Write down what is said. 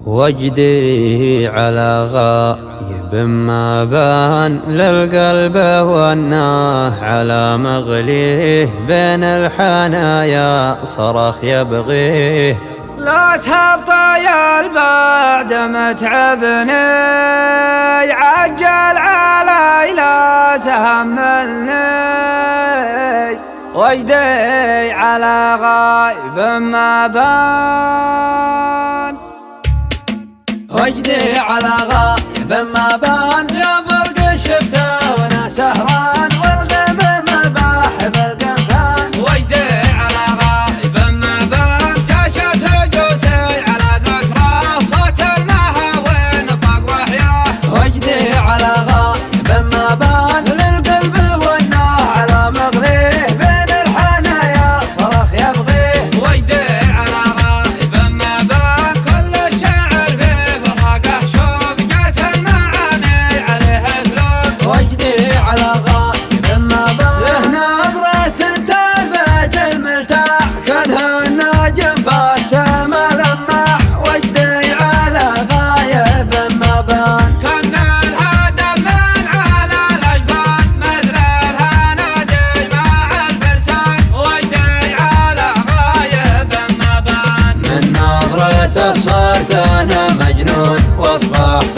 وجدي على غايب ما بان للقلب والناه على مغليه بين الحنايا صرخ يبغيه. لا تهبطي البعد متعبني عجل علي لا تهملني. وجدي على غايب ما بان وجدي على غايب ما بان يا برق شفته وانا سهران والغيم مباح بالقنفان. وجدي على غايب ما بان كشت جوسي على ذكرى صوت المهاوين طاق وحياه. وجدي على غايب ما بان للقلب والناه على مغليه بين الحنايا صرخ يبغيه. وجدي على غايب ما بان كل الشعر فيه فراقه شوق جات المعاني عليه ثلوب. وجدي على غايب ما بان له نظرة تلفت الملتاح كانها النجم فالسما لماح. وجدي على غايب ما بان كان الهدف من على الاجفان مثل الهنادي مع الفرسان. وجدي على غايب ما بان من نظرته صرت انا مجنون واصبحت